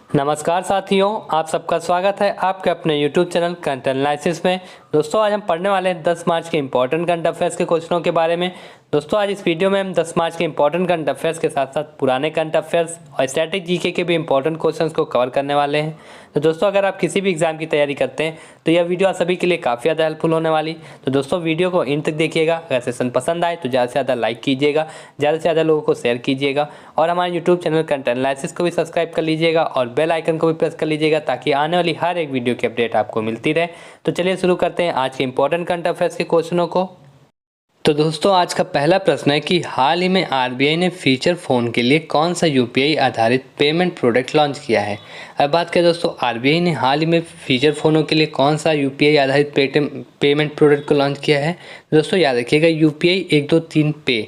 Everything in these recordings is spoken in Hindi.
नमस्कार साथियों, आप सबका स्वागत है आपके अपने YouTube चैनल करंट एनालिसिस में। दोस्तों आज हम पढ़ने वाले हैं 10 मार्च के इंपॉर्टेंट करंट अफेयर्स के क्वेश्चनों के बारे में। दोस्तों आज इस वीडियो में हम 10 मार्च के इंपॉर्टेंट करंट अफेयर्स के साथ साथ पुराने करंट अफेयर्स और स्टैटिक जीके के भी इंपॉर्टेंट क्वेश्चंस को कवर करने वाले हैं। तो दोस्तों अगर आप किसी भी एग्जाम की तैयारी करते हैं तो यह वीडियो आप सभी के लिए काफ़ी ज़्यादा हेल्पफुल होने वाली। तो दोस्तों वीडियो को इन तक देखिएगा। अगर सेशन पसंद आए तो ज़्यादा से ज़्यादा लाइक कीजिएगा, ज़्यादा से ज़्यादा लोगों को शेयर कीजिएगा और हमारे यूट्यूब चैनल करंट एनालिसिस को भी सब्सक्राइब कर लीजिएगा और बेल आइकन को भी प्रेस कर लीजिएगा ताकि आने वाली हर एक वीडियो की अपडेट आपको मिलती रहे। तो चलिए शुरू करते हैं आज के इंपॉर्टेंट करंट अफेयर्स के क्वेश्चनों को। तो दोस्तों आज का पहला प्रश्न है कि हाल ही में आरबीआई ने फीचर फ़ोन के लिए कौन सा यूपीआई आधारित पेमेंट प्रोडक्ट लॉन्च किया है। अब बात करें दोस्तों, आरबीआई ने हाल ही में फीचर फ़ोनों के लिए कौन सा यूपीआई आधारित पेमेंट प्रोडक्ट को लॉन्च किया है। दोस्तों याद रखिएगा, यूपीआई 123 पे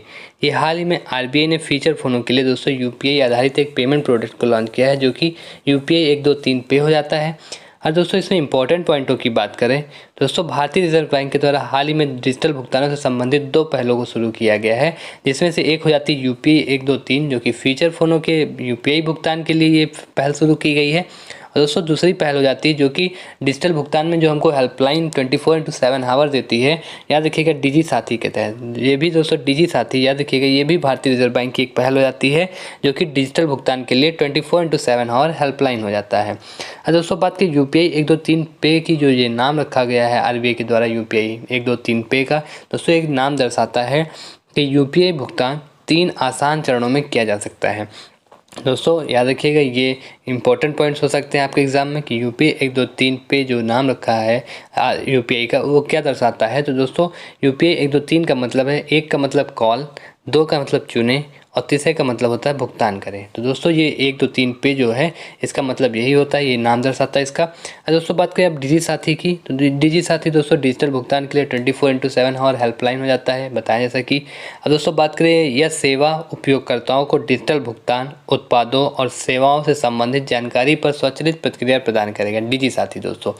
ये हाल ही में आरबीआई ने फीचर फ़ोनों के लिए दोस्तों यूपीआई आधारित एक पेमेंट प्रोडक्ट को लॉन्च किया है जो कि यूपीआई 123 पे हो जाता है। और दोस्तों इसमें इंपॉर्टेंट पॉइंटों की बात करें दोस्तों, भारतीय रिजर्व बैंक के द्वारा हाल ही में डिजिटल भुगतानों से संबंधित 2 पहलों को शुरू किया गया है, जिसमें से एक हो जाती है यूपीआई 123 जो कि फीचर फ़ोनों के यूपीआई भुगतान के लिए ये पहल शुरू की गई है। और दोस्तों दूसरी पहल हो जाती है जो कि डिजिटल भुगतान में जो हमको हेल्पलाइन 24/7 आवर देती है, याद रखिएगा डिजी साथी के तहत। ये भी दोस्तों डिजी साथी याद रखिएगा, ये भी भारतीय रिजर्व बैंक की एक पहल हो जाती है जो कि डिजिटल भुगतान के लिए 24/7 आवर हेल्पलाइन हो जाता है। और दोस्तों बात की यूपीआई 123 पे की जो ये नाम रखा गया है आरबीआई के द्वारा यूपीआई 123 पे का, दोस्तों एक नाम दर्शाता है कि यूपीआई भुगतान 3 आसान चरणों में किया जा सकता है। दोस्तों याद रखिएगा, ये इंपॉर्टेंट पॉइंट्स हो सकते हैं आपके एग्जाम में कि यूपीआई 123 पे जो नाम रखा है यूपीआई का वो क्या दर्शाता है। तो दोस्तों यूपीआई 123 का मतलब है, एक का मतलब कॉल, 2 का मतलब चुने और तीसरे का मतलब होता है भुगतान करें। तो दोस्तों ये 123 पे जो है इसका मतलब यही होता है, ये नाम दर्शाता है इसका। दोस्तों बात करें अब डिजी साथी की, तो डिजी साथी दोस्तों डिजिटल भुगतान के लिए 24/7 आवर हेल्पलाइन हो जाता है, बताया जैसा कि। अब दोस्तों बात करें, यह सेवा उपयोगकर्ताओं को डिजिटल भुगतान उत्पादों और सेवाओं से संबंधित जानकारी पर स्वचालित प्रतिक्रिया प्रदान करेगा, डिजी साथी। दोस्तों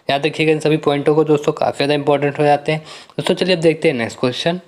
याद रखिएगा इन सभी पॉइंटों को, दोस्तों काफ़ी ज़्यादा इंपॉर्टेंट हो जाते हैं। दोस्तों चलिए अब देखते हैं नेक्स्ट क्वेश्चन।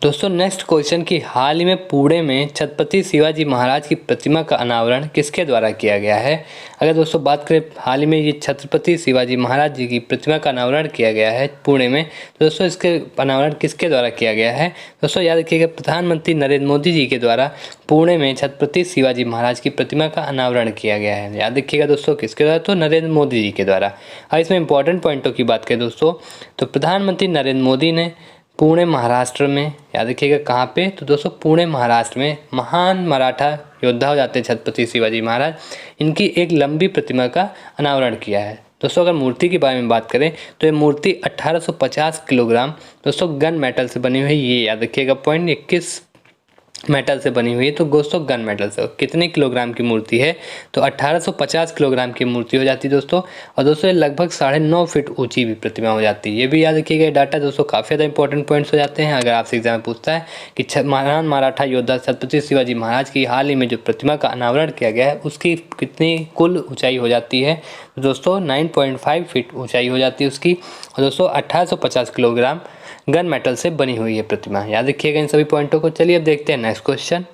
दोस्तों नेक्स्ट क्वेश्चन की हाल ही में पुणे में छत्रपति शिवाजी महाराज की प्रतिमा का अनावरण किसके द्वारा किया गया है। अगर दोस्तों बात करें हाल ही में ये छत्रपति शिवाजी महाराज जी की प्रतिमा का अनावरण किया गया है पुणे में, तो दोस्तों इसके अनावरण किसके द्वारा किया गया है। दोस्तों याद रखिएगा, प्रधानमंत्री नरेंद्र मोदी जी के द्वारा पुणे में छत्रपति शिवाजी महाराज की प्रतिमा का अनावरण किया गया है। याद रखिएगा दोस्तों किसके द्वारा, तो नरेंद्र मोदी जी के द्वारा। और इसमें इंपॉर्टेंट पॉइंटों की बात करें दोस्तों, तो प्रधानमंत्री नरेंद्र मोदी ने पुणे महाराष्ट्र में, याद रखिएगा कहाँ पे, तो दोस्तों पुणे महाराष्ट्र में महान मराठा योद्धा हो जाते हैं छत्रपति शिवाजी महाराज, इनकी एक लंबी प्रतिमा का अनावरण किया है। दोस्तों अगर मूर्ति के बारे में बात करें तो ये मूर्ति 1850 किलोग्राम दोस्तों गन मेटल से बनी हुई है। ये याद रखिएगा पॉइंट, 21 मेटल से बनी हुई है, तो दोस्तों गन मेटल से कितने किलोग्राम की मूर्ति है, तो 1850 किलोग्राम की मूर्ति हो जाती है दोस्तों। और दोस्तों ये लगभग 9.5 फीट ऊंची भी प्रतिमा हो जाती है। ये भी याद रखिएगा डाटा दोस्तों, काफ़ी ज़्यादा इंपॉर्टेंट पॉइंट्स हो जाते हैं अगर आपसे एग्जाम में पूछता है कि महान मराठा योद्धा छत्रपति शिवाजी महाराज की हाल ही में जो प्रतिमा का अनावरण किया गया है उसकी कितनी कुल ऊँचाई हो जाती है, तो दोस्तों 9.5 फीट ऊँचाई हो जाती है उसकी। और दोस्तों 1850 किलोग्राम गन मेटल से बनी हुई है प्रतिमा, याद रखिएगा इन सभी पॉइंटों को। चलिए अब देखते हैं नेक्स्ट क्वेश्चन।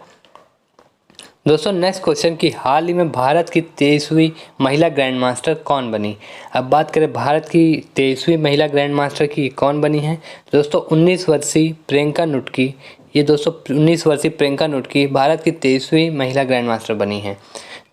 दोस्तों नेक्स्ट क्वेश्चन की हाल ही में भारत की 23वीं महिला ग्रैंड मास्टर कौन बनी। अब बात करें भारत की 23वीं महिला ग्रैंड मास्टर की कौन बनी है, दोस्तों 19 वर्षीय प्रियंका नुटकी। ये दोस्तों 19 वर्षीय प्रियंका नुटकी भारत की 23वीं महिला ग्रैंड मास्टर बनी है।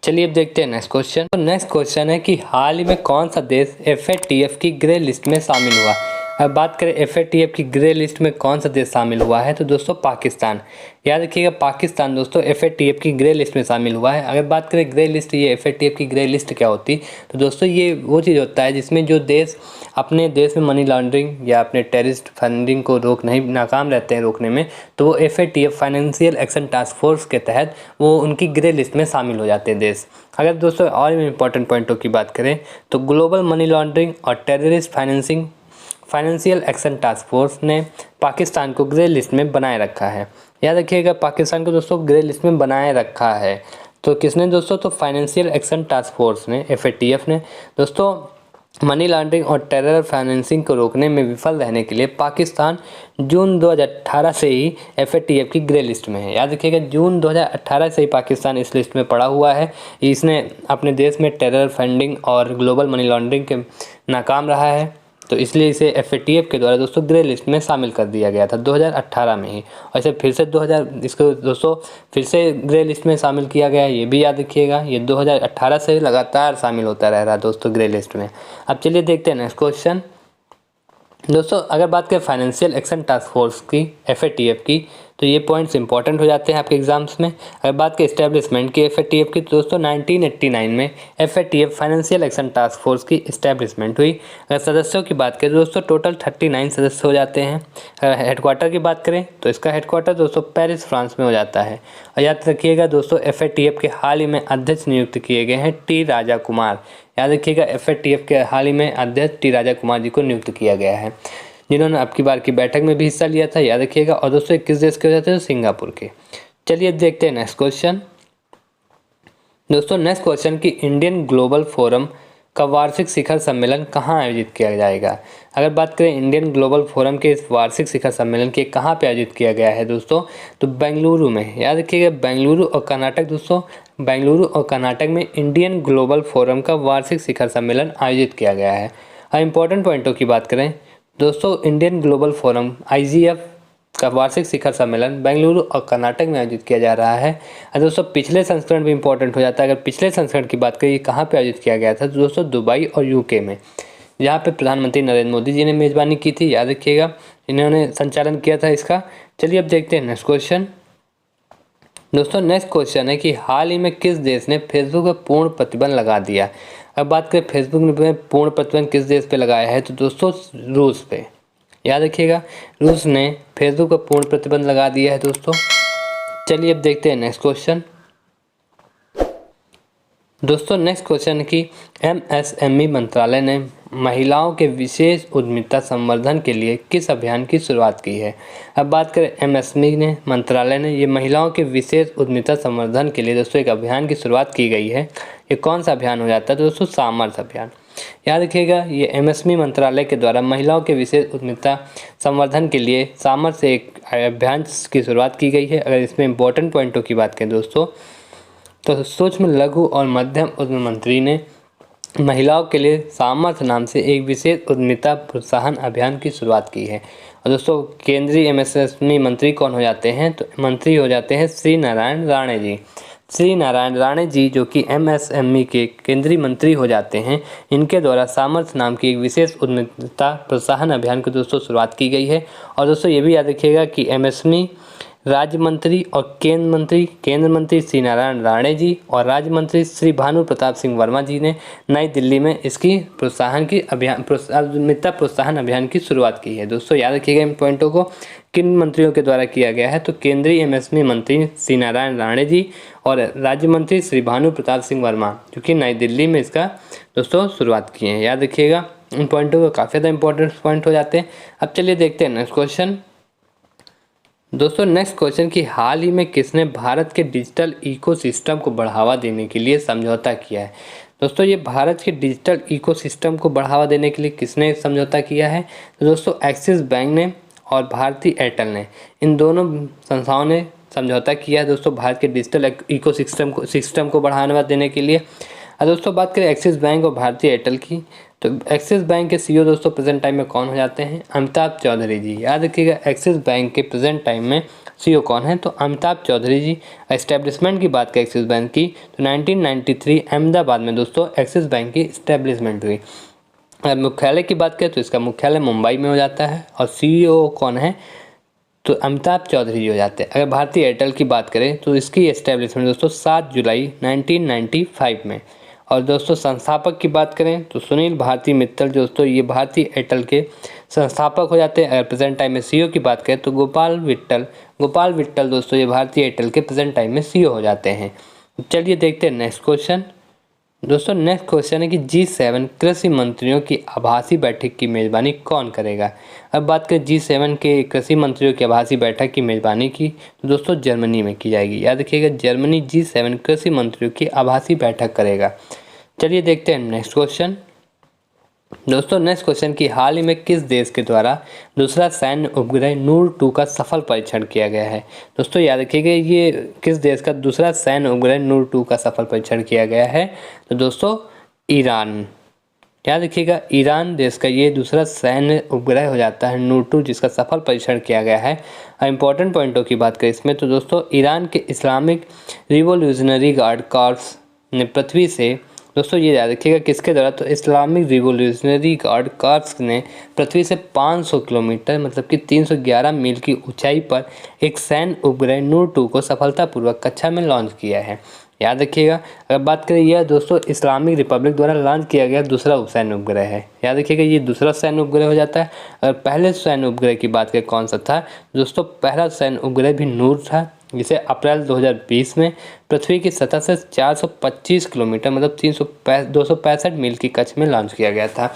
चलिए अब देखते हैं नेक्स्ट क्वेश्चन। तो नेक्स्ट क्वेश्चन है कि हाल ही में कौन सा देश एफएटीएफ की ग्रे लिस्ट में शामिल हुआ। अब बात करें एफएटीएफ की ग्रे लिस्ट में कौन सा देश शामिल हुआ है, तो दोस्तों पाकिस्तान। याद रखिएगा पाकिस्तान दोस्तों एफएटीएफ की ग्रे लिस्ट में शामिल हुआ है। अगर बात करें ग्रे लिस्ट, ये एफएटीएफ की ग्रे लिस्ट क्या होती, तो दोस्तों ये वो चीज़ होता है जिसमें जो देश अपने देश में मनी लॉन्ड्रिंग या अपने टेररिस्ट फंडिंग को नाकाम रहते हैं रोकने में, तो वो FATF financial action task force के तहत वो उनकी ग्रे लिस्ट में शामिल हो जाते हैं देश। अगर दोस्तों और भी इंपॉर्टेंट पॉइंटों की बात करें तो ग्लोबल मनी लॉन्ड्रिंग और terrorist financial action task force ने पाकिस्तान को ग्रे लिस्ट में बनाए रखा है। याद रखिएगा पाकिस्तान को दोस्तों ग्रे लिस्ट में बनाए रखा है, तो किसने दोस्तों, तो फाइनेंशियल एक्शन टास्क फोर्स ने, एफएटीएफ ने। दोस्तों मनी लॉन्ड्रिंग और टेरर फाइनेंसिंग को रोकने में विफल रहने के लिए पाकिस्तान जून 2018 से ही FATF की ग्रे लिस्ट में है। याद रखिएगा, जून 2018 से ही पाकिस्तान इस लिस्ट में पड़ा हुआ है। इसने अपने देश में टेरर फंडिंग और ग्लोबल मनी लॉन्ड्रिंग के नाकाम रहा है, तो इसलिए इसे FATF के द्वारा दोस्तों ग्रे लिस्ट में शामिल कर दिया गया था 2018 में ही। और इसे फिर से इसको दोस्तों फिर से ग्रे लिस्ट में शामिल किया गया है, ये भी याद रखिएगा। ये 2018 से लगातार शामिल होता रह रहा है दोस्तों ग्रे लिस्ट में। अब चलिए देखते हैं नेक्स्ट क्वेश्चन। दोस्तों अगर बात करें फाइनेंशियल एक्शन टास्क फोर्स की, FATF की, तो ये पॉइंट्स इंपॉर्टेंट हो जाते हैं आपके एग्जाम्स में। अगर बात करें इस्टेब्लिशमेंट की FATF की, तो दोस्तों 1989 में FATF financial action task force की इस्टेब्लिशमेंट हुई। अगर सदस्यों की बात करें दोस्तों, टोटल 39 सदस्य हो जाते हैं। अगर हेडक्वार्टर की बात करें तो इसका हेडक्वार्टर दोस्तों पेरिस, फ्रांस में हो जाता है। और याद रखिएगा दोस्तों, FATF के हाल ही में अध्यक्ष नियुक्त किए गए हैं टी राजा कुमार। याद रखिएगा, FATF के हाल ही में अध्यक्ष टी राजा कुमार जी को नियुक्त किया गया है, जिन्होंने अब की बार की बैठक में भी हिस्सा लिया था। याद रखिएगा। और दोस्तों 21 देश के हो जाते हैं, सिंगापुर के। चलिए देखते हैं नेक्स्ट क्वेश्चन। दोस्तों नेक्स्ट क्वेश्चन की इंडियन ग्लोबल फोरम का वार्षिक शिखर सम्मेलन कहाँ आयोजित किया जाएगा। अगर बात करें इंडियन ग्लोबल फोरम के इस वार्षिक शिखर सम्मेलन के कहाँ पे आयोजित किया गया है दोस्तों, तो बेंगलुरु में। याद रखिएगा, बेंगलुरु और कर्नाटक दोस्तों, बेंगलुरु और कर्नाटक में इंडियन ग्लोबल फोरम का वार्षिक शिखर सम्मेलन आयोजित किया गया है। अब इंपॉर्टेंट पॉइंटों की बात करें दोस्तों, इंडियन ग्लोबल फोरम IGF का वार्षिक शिखर सम्मेलन बेंगलुरु और कर्नाटक में आयोजित किया जा रहा है। और दोस्तों पिछले संस्करण भी इंपॉर्टेंट हो जाता है। अगर पिछले संस्करण की बात करें कहाँ पे आयोजित किया गया था, तो दोस्तों दुबई और UK में, जहाँ पे प्रधानमंत्री नरेंद्र मोदी जी ने मेज़बानी की थी। याद रखिएगा, इन्होंने संचालन किया था इसका। चलिए अब देखते हैं नेक्स्ट क्वेश्चन। दोस्तों नेक्स्ट क्वेश्चन है कि हाल ही में किस देश ने फेसबुक पर पूर्ण प्रतिबंध लगा दिया। अब बात करें फेसबुक में पूर्ण प्रतिबंध किस देश पे लगाया है, तो दोस्तों रूस पे। याद रखिएगा, रूस ने फेसबुक पर पूर्ण प्रतिबंध लगा दिया है दोस्तों। चलिए अब देखते हैं नेक्स्ट क्वेश्चन। दोस्तों नेक्स्ट क्वेश्चन की MSME मंत्रालय ने महिलाओं के विशेष उद्यमिता संवर्धन के लिए किस अभियान की शुरुआत की है। अब बात करें MSME मंत्रालय ने ये महिलाओं के विशेष उद्यमिता संवर्धन के लिए दोस्तों एक अभियान की शुरुआत की गई है। ये कौन सा अभियान हो जाता है दोस्तों, सामर्थ्य अभियान। याद रखिएगा, ये MSME मंत्रालय के द्वारा महिलाओं के विशेष उद्यमिता संवर्धन के लिए सामर्थ्य से एक अभियान की शुरुआत की गई है। अगर इसमें इंपॉर्टेंट पॉइंटों की बात करें दोस्तों, तो सूक्ष्म लघु और मध्यम उद्यम मंत्री ने महिलाओं के लिए सामर्थ्य नाम से एक विशेष उद्यमिता प्रोत्साहन अभियान की शुरुआत की है। और दोस्तों केंद्रीय MSME मंत्री कौन हो जाते हैं, तो मंत्री हो जाते हैं श्री नारायण राणे जी। श्री नारायण राणे जी जो कि MSME के केंद्रीय मंत्री हो जाते हैं, इनके द्वारा सामर्थ्य नाम की एक विशेष उद्यमिता प्रोत्साहन अभियान की दोस्तों शुरुआत की गई है। और दोस्तों ये भी याद रखिएगा कि MSME राज्य मंत्री और केंद्र मंत्री श्री नारायण राणे जी और राज्य मंत्री श्री भानु प्रताप सिंह वर्मा जी ने नई दिल्ली में इसकी उद्यमिता प्रोत्साहन अभियान की शुरुआत की है। दोस्तों याद रखिएगा इन पॉइंटों को, किन मंत्रियों के द्वारा किया गया है, तो केंद्रीय MSME मंत्री श्री नारायण राणे जी और राज्य मंत्री श्री भानु प्रताप सिंह वर्मा, जो कि नई दिल्ली में इसका दोस्तों शुरुआत किए हैं। याद रखिएगा, इन पॉइंटों को काफ़ी ज़्यादा इंपॉर्टेंट पॉइंट हो जाते हैं। अब चलिए देखते हैं नेक्स्ट क्वेश्चन। दोस्तों नेक्स्ट क्वेश्चन की हाल ही में किसने भारत के डिजिटल इकोसिस्टम को बढ़ावा देने के लिए समझौता किया है। दोस्तों ये भारत के डिजिटल इकोसिस्टम को बढ़ावा देने के लिए किसने समझौता किया है, तो दोस्तों एक्सिस बैंक ने और भारती एयरटेल ने, इन दोनों संस्थाओं ने समझौता किया है दोस्तों भारत के डिजिटल इकोसिस्टम को बढ़ावा देने के लिए। दोस्तों बात करें एक्सिस बैंक और भारती एयरटेल की, तो एक्सिस बैंक के CEO दोस्तों प्रेजेंट टाइम में कौन हो जाते हैं, अमिताभ चौधरी जी। याद रखिएगा, एक्सिस बैंक के प्रेजेंट टाइम में CEO कौन है, तो अमिताभ चौधरी जी। एस्टेब्लिशमेंट की बात करें एक्सिस बैंक की, तो 1993 अहमदाबाद में दोस्तों एक्सिस बैंक की इस्टेब्लिशमेंट हुई। अगर मुख्यालय की बात करें तो इसका मुख्यालय मुंबई में हो जाता है और CEO कौन है, तो अमिताभ चौधरी जी हो जाते हैं। अगर भारती एयरटेल की बात करें तो इसकी एस्टेब्लिशमेंट दोस्तों 7 जुलाई 1995 में। और दोस्तों संस्थापक की बात करें तो सुनील भारती मित्तल दोस्तों ये भारती एयरटेल के संस्थापक हो जाते हैं। अगर प्रेजेंट टाइम में CEO की बात करें तो गोपाल विट्टल दोस्तों ये भारती एयरटेल के प्रेजेंट टाइम में CEO हो जाते हैं। चलिए देखते हैं नेक्स्ट क्वेश्चन। दोस्तों नेक्स्ट क्वेश्चन है कि G7 कृषि मंत्रियों की आभासी बैठक की मेज़बानी कौन करेगा। अब बात करें G7 के कृषि मंत्रियों की आभासी बैठक की मेज़बानी की, तो दोस्तों जर्मनी में की जाएगी। याद रखिएगा, जर्मनी G7 कृषि मंत्रियों की आभासी बैठक करेगा। चलिए देखते हैं नेक्स्ट क्वेश्चन। दोस्तों नेक्स्ट क्वेश्चन कि हाल ही में किस देश के द्वारा दूसरा सैन्य उपग्रह नूर 2 का सफल परीक्षण किया गया है। दोस्तों याद रखिएगा ये किस देश का दूसरा सैन्य उपग्रह नूर 2 का सफल परीक्षण किया गया है। तो दोस्तों ईरान, याद रखिएगा ईरान देश का ये दूसरा सैन्य उपग्रह हो जाता है नूर 2 जिसका सफल परीक्षण किया गया है। इंपॉर्टेंट पॉइंटों की बात करें इसमें तो दोस्तों ईरान के इस्लामिक रिवोल्यूशनरी गार्ड कॉर्प्स ने पृथ्वी से, दोस्तों ये याद रखिएगा किसके द्वारा, तो इस्लामिक रिवोल्यूशनरी गार्ड कॉर्प्स ने पृथ्वी से 500 किलोमीटर मतलब कि 311 मील की ऊंचाई पर एक सैन्य उपग्रह नूर 2 को सफलतापूर्वक कक्षा में लॉन्च किया है। याद रखिएगा अगर बात करें यह दोस्तों इस्लामिक रिपब्लिक द्वारा लॉन्च किया गया दूसरा सैन्य उपग्रह है। याद रखिएगा ये दूसरा सैन्य उपग्रह हो जाता है। अगर पहले सैन्य उपग्रह की बात करें कौन सा था, दोस्तों पहला सैन्य उपग्रह भी नूर था जिसे अप्रैल 2020 में पृथ्वी की सतह से 425 किलोमीटर मतलब 265 मील की कक्ष में लॉन्च किया गया था।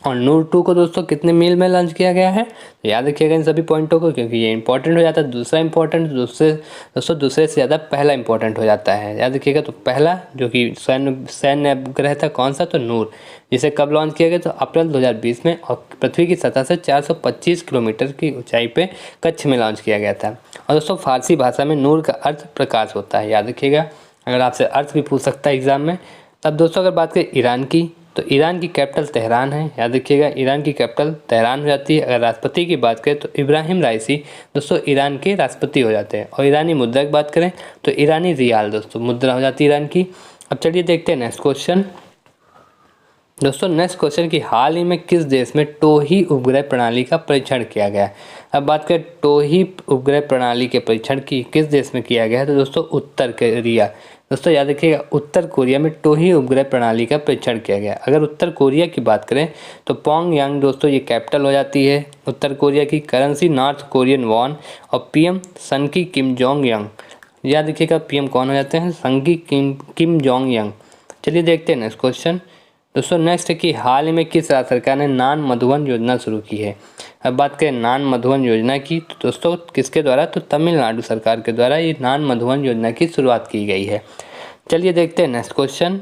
और नूर 2 को दोस्तों कितने मील में लॉन्च किया गया है, तो याद रखिएगा इन सभी पॉइंटों को क्योंकि ये इंपॉर्टेंट हो जाता है। दूसरा इंपॉर्टेंट दूसरे से ज़्यादा पहला इंपॉर्टेंट हो जाता है। याद रखिएगा तो पहला जो कि सैन्य उपग्रह था कौन सा, तो नूर, जिसे कब लॉन्च किया गया, तो अप्रैल 2020 में और पृथ्वी की सतह से 425 किलोमीटर की ऊंचाई पे कच्छ में लॉन्च किया गया था। और दोस्तों फारसी भाषा में नूर का अर्थ प्रकाश होता है। याद रखिएगा अगर आपसे अर्थ भी पूछ सकता है एग्जाम में। तब दोस्तों अगर बात करें ईरान की, तो ईरान की कैपिटल तेहरान है। याद रखिएगा ईरान की कैपिटल तेहरान हो जाती है। अगर राष्ट्रपति की बात करें तो इब्राहिम राइसी दोस्तों ईरान के राष्ट्रपति हो जाते हैं। और ईरानी मुद्रा की बात करें तो ईरानी रियाल दोस्तों मुद्रा हो जाती है ईरान की। अब चलिए देखते हैं नेक्स्ट क्वेश्चन। दोस्तों नेक्स्ट क्वेश्चन कि हाल ही में किस देश में टोही उपग्रह प्रणाली का परीक्षण किया गया है। अब बात करें टोही उपग्रह प्रणाली के परीक्षण की किस देश में किया गया है, तो दोस्तों उत्तर कोरिया। दोस्तों याद रखिएगा उत्तर कोरिया में टोही उपग्रह प्रणाली का परीक्षण किया गया। अगर उत्तर कोरिया की बात करें तो पोंगयांग दोस्तों ये कैपिटल हो जाती है उत्तर कोरिया की। करेंसी नॉर्थ कोरियन वॉन और पीएम सन की किम जोंग यंग। याद रखिएगा पीएम कौन हो जाते हैं, सन की किम जोंग यंग। चलिए देखते हैं नेक्स्ट क्वेश्चन। दोस्तों नेक्स्ट है कि हाल ही में किस राज्य सरकार ने नान मधुबन योजना शुरू की है। अब बात करें नान मधुबन योजना की तो दोस्तों किसके द्वारा, तो तमिलनाडु सरकार के द्वारा ये नान मधुबन योजना की शुरुआत की गई है। चलिए देखते हैं नेक्स्ट क्वेश्चन।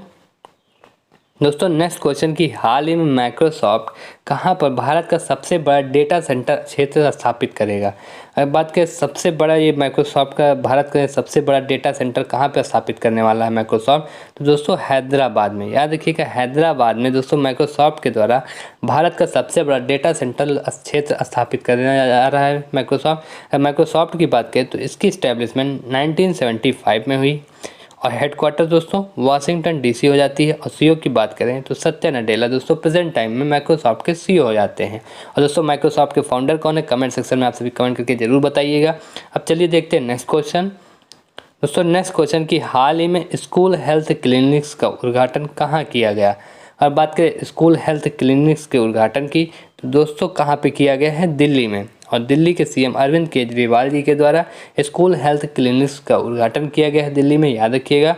दोस्तों नेक्स्ट क्वेश्चन कि हाल ही में माइक्रोसॉफ्ट कहां पर भारत का सबसे बड़ा डेटा सेंटर क्षेत्र स्थापित करेगा। अगर बात करें सबसे बड़ा ये माइक्रोसॉफ्ट का भारत का सबसे बड़ा डेटा सेंटर कहां पर स्थापित करने वाला है माइक्रोसॉफ्ट, तो दोस्तों हैदराबाद में। याद रखिएगा हैदराबाद में दोस्तों माइक्रोसॉफ्ट के द्वारा भारत का सबसे बड़ा डेटा सेंटर क्षेत्र स्थापित करने जा रहा है माइक्रोसॉफ्ट। माइक्रोसॉफ्ट की बात करें तो इसकी इस्टेब्लिशमेंट 1975 में हुई और हेडक्वार्टर दोस्तों वाशिंगटन डीसी हो जाती है। और सीईओ की बात करें तो सत्या नडेला दोस्तों प्रेजेंट टाइम में माइक्रोसॉफ्ट के सीईओ हो जाते हैं। और दोस्तों माइक्रोसॉफ्ट के फाउंडर कौन है, कमेंट सेक्शन में आप सभी कमेंट करके जरूर बताइएगा। अब चलिए देखते हैं नेक्स्ट क्वेश्चन। दोस्तों नेक्स्ट क्वेश्चन कि हाल ही में स्कूल हेल्थ क्लिनिक्स का उद्घाटन कहाँ किया गया। और बात करें स्कूल हेल्थ क्लिनिक्स के उद्घाटन की तो दोस्तों कहाँ पे किया गया है, दिल्ली में। और दिल्ली के सीएम अरविंद केजरीवाल जी के द्वारा स्कूल हेल्थ क्लिनिक्स का उद्घाटन किया गया है दिल्ली में। याद रखिएगा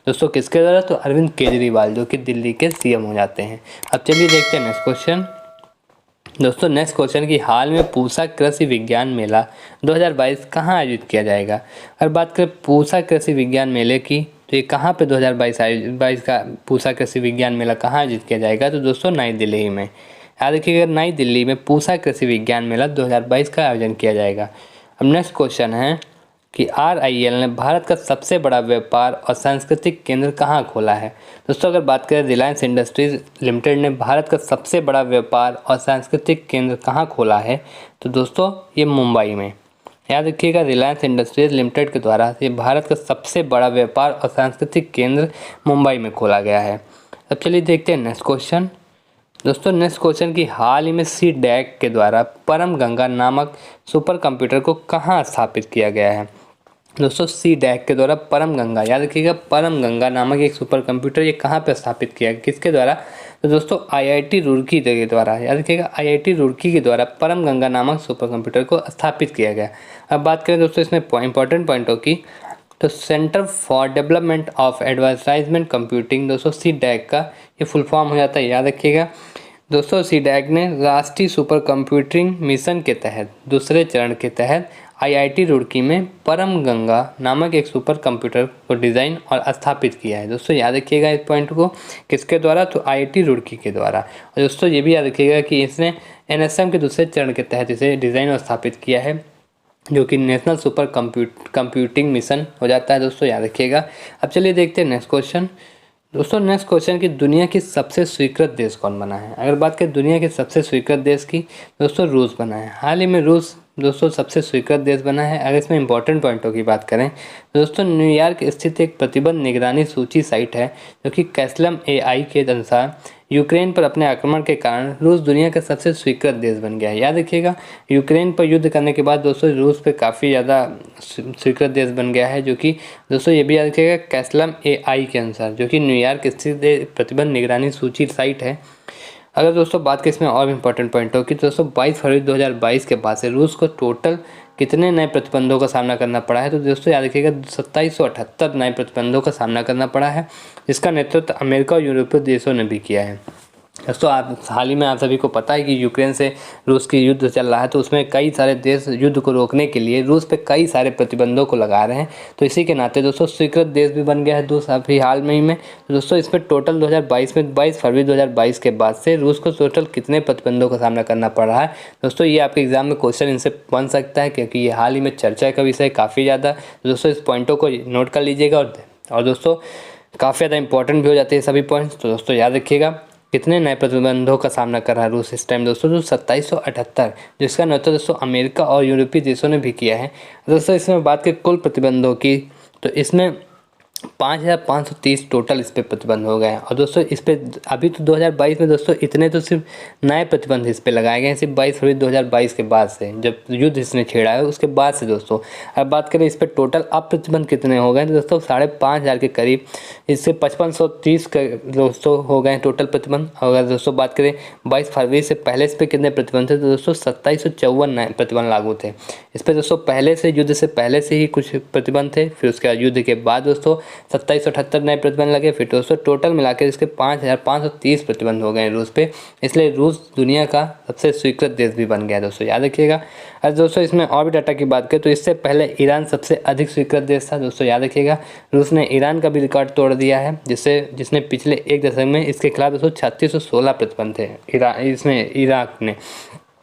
दोस्तों किसके द्वारा, तो अरविंद केजरीवाल जो कि दिल्ली के सीएम हो जाते हैं। अब चलिए देखते हैं नेक्स्ट क्वेश्चन। दोस्तों नेक्स्ट क्वेश्चन कि हाल में पूसा कृषि विज्ञान मेला 2022 कहाँ आयोजित किया जाएगा। अगर बात करें पूसा कृषि विज्ञान मेले की तो ये कहाँ पे 2022 का पूसा कृषि विज्ञान मेला कहाँ आयोजित किया जाएगा, तो दोस्तों नई दिल्ली में। याद रखिएगा नई दिल्ली में पूसा कृषि विज्ञान मेला 2022 का आयोजन किया जाएगा। अब नेक्स्ट क्वेश्चन है कि RIL ने भारत का सबसे बड़ा व्यापार और सांस्कृतिक केंद्र कहाँ खोला है। दोस्तों अगर बात करें रिलायंस इंडस्ट्रीज लिमिटेड ने भारत का सबसे बड़ा व्यापार और सांस्कृतिक केंद्र कहाँ खोला है, तो दोस्तों ये मुंबई में। याद रखिएगा रिलायंस इंडस्ट्रीज लिमिटेड के द्वारा ये भारत का सबसे बड़ा व्यापार और सांस्कृतिक केंद्र मुंबई में खोला गया है। अब चलिए देखते हैं नेक्स्ट क्वेश्चन। दोस्तों नेक्स्ट क्वेश्चन कि हाल ही में CDAC के द्वारा परम गंगा नामक सुपर कंप्यूटर को कहाँ स्थापित किया गया है। दोस्तों CDAC के द्वारा परम गंगा, याद रखिएगा परम गंगा नामक एक सुपर कंप्यूटर ये कहाँ पे स्थापित किया गया, किसके द्वारा, तो दोस्तों IIT रुड़की के द्वारा। याद रखिएगा IIT रुड़की के द्वारा परम गंगा नामक सुपर कंप्यूटर को स्थापित किया गया। अब बात करें दोस्तों इसमें इंपॉर्टेंट पॉइंटों की तो centre for development of advertisement computing दोस्तों CDAC का ये फुल फॉर्म हो जाता है। याद रखिएगा दोस्तों CDAC ने राष्ट्रीय सुपर कंप्यूटिंग मिशन के तहत दूसरे चरण के तहत IIT रुड़की में परम गंगा नामक एक सुपर कंप्यूटर को डिज़ाइन और स्थापित किया है। दोस्तों याद रखिएगा इस पॉइंट को, किसके द्वारा, तो IIT रुड़की के द्वारा। और दोस्तों ये भी याद रखिएगा कि इसने NSM के दूसरे चरण के तहत इसे डिज़ाइन और स्थापित किया है, जो कि नेशनल सुपर कंप्यूटिंग मिशन हो जाता है। दोस्तों याद रखिएगा। अब चलिए देखते हैं नेक्स्ट क्वेश्चन। दोस्तों नेक्स्ट क्वेश्चन कि दुनिया की सबसे स्वीकृत देश कौन बना है। अगर बात करें दुनिया के सबसे स्वीकृत देश की, दोस्तों रूस बना है। हाल ही में रूस दोस्तों सबसे स्वीकृत देश बना है। अगर इसमें इंपॉर्टेंट पॉइंटों की बात करें तो दोस्तों न्यूयॉर्क स्थित एक प्रतिबंध निगरानी सूची साइट है, जो कि कैस्लम AI के अनुसार यूक्रेन पर अपने आक्रमण के कारण रूस दुनिया का सबसे स्वीकृत देश बन गया है। याद रखिएगा, यूक्रेन पर युद्ध करने के बाद दोस्तों रूस पे काफ़ी ज़्यादा स्वीकृत देश बन गया है, जो कि दोस्तों ये भी याद रखिएगा कैस्लम AI के अनुसार, जो कि न्यूयॉर्क स्थित प्रतिबंध निगरानी सूची साइट है। अगर दोस्तों बात करें इसमें और इम्पोर्टेंट पॉइंट हो कि दोस्तों 22 फरवरी 2022 के बाद से रूस को टोटल कितने नए प्रतिबंधों का सामना करना पड़ा है, तो दोस्तों याद रखिएगा 2778 नए प्रतिबंधों का सामना करना पड़ा है, जिसका नेतृत्व अमेरिका और यूरोपीय देशों ने भी किया है। दोस्तों हाल ही में आप सभी को पता है कि यूक्रेन से रूस की युद्ध चल रहा है, तो उसमें कई सारे देश युद्ध को रोकने के लिए रूस पे कई सारे प्रतिबंधों को लगा रहे हैं। तो इसी के नाते दोस्तों स्वीकृत देश भी बन गया है दोस्तों अभी हाल में ही में। तो दोस्तों इसमें टोटल 2022 में 22 फरवरी 2022 के बाद से रूस को टोटल कितने प्रतिबंधों का सामना करना पड़ रहा है। दोस्तों ये आपके एग्जाम में क्वेश्चन इनसे बन सकता है, क्योंकि ये हाल ही में चर्चा का विषय काफ़ी ज़्यादा। तो दोस्तों इस पॉइंटों को नोट कर लीजिएगा और दोस्तों काफ़ी ज़्यादा इंपॉर्टेंट भी हो जाते हैं सभी पॉइंट्स। तो दोस्तों याद रखिएगा कितने नए प्रतिबंधों का सामना कर रहा है रूस इस टाइम दोस्तों, 2778, जिसका नेतृत्व दोस्तों अमेरिका और यूरोपीय देशों ने भी किया है। दोस्तों इसमें बात करें कुल प्रतिबंधों की, तो इसमें 5530 टोटल इस पर प्रतिबंध हो गए हैं। और दोस्तों इस पर अभी तो 2022 में दोस्तों इतने तो सिर्फ नए प्रतिबंध इस पर लगाए गए हैं, सिर्फ 22 फरवरी 2022 के बाद से, जब युद्ध इसने छेड़ा है उसके बाद से। दोस्तों अब बात करें इस पर टोटल अब प्रतिबंध कितने हो गए, तो दोस्तों 5500 के करीब, इससे 5530 दोस्तों हो गए टोटल प्रतिबंध। अगर दोस्तों बात करें 22 फरवरी से पहले इस पर कितने प्रतिबंध थे, तो दोस्तों 2754 नए प्रतिबंध लागू थे इस पर। दोस्तों पहले से युद्ध से पहले से ही कुछ प्रतिबंध थे, फिर उसके बाद युद्ध के बाद दोस्तों 2778 नए प्रतिबंध लगे, फिर दोस्तों टोटल मिलाकर इसके 5530 प्रतिबंध हो गए रूस पे। इसलिए रूस दुनिया का सबसे स्वीकृत देश भी बन गया दोस्तों, याद रखिएगा। और दोस्तों इसमें और भी डाटा की बात करें तो इससे पहले ईरान सबसे अधिक स्वीकृत देश था दोस्तों, याद रखिएगा। रूस ने ईरान का भी रिकॉर्ड तोड़ दिया है, जिसने पिछले एक दशक में इसके खिलाफ दोस्तों 3616 प्रतिबंध थे इराक ने।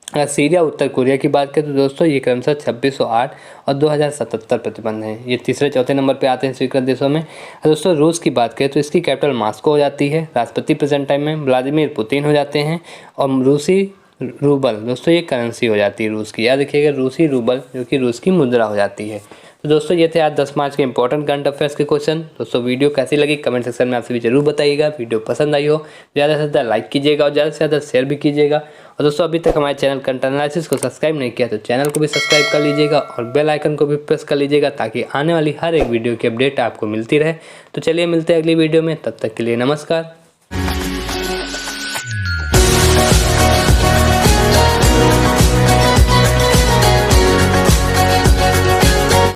अगर सीरिया उत्तर कोरिया की बात करें तो दोस्तों ये क्रमशः 2608 और 2077 प्रतिबंध हैं। ये तीसरे चौथे नंबर पे आते हैं स्वीकृत देशों में। दोस्तों रूस की बात करें तो इसकी कैपिटल मॉस्को हो जाती है, राष्ट्रपति प्रेजेंट टाइम में व्लादिमीर पुतिन हो जाते हैं, और रूसी रूबल दोस्तों ये करेंसी हो जाती है रूस की, याद रखिएगा, रूसी रूबल जो कि रूस की मुद्रा हो जाती है। तो दोस्तों ये थे आज 10 मार्च के इंपॉर्टेंट करंट अफेयर्स के क्वेश्चन। दोस्तों वीडियो कैसी लगी कमेंट सेक्शन में आप सभी जरूर बताइएगा। वीडियो पसंद आई हो ज़्यादा से ज़्यादा लाइक कीजिएगा और ज़्यादा से ज़्यादा शेयर भी कीजिएगा। और दोस्तों अभी तक हमारे चैनल कंटेंट एनालिसिस को सब्सक्राइब नहीं किया तो चैनल को भी सब्सक्राइब कर लीजिएगा और बेल आइकन को भी प्रेस कर लीजिएगा, ताकि आने वाली हर एक वीडियो की अपडेट आपको मिलती रहे। तो चलिए मिलते हैं अगली वीडियो में, तब तक के लिए नमस्कार।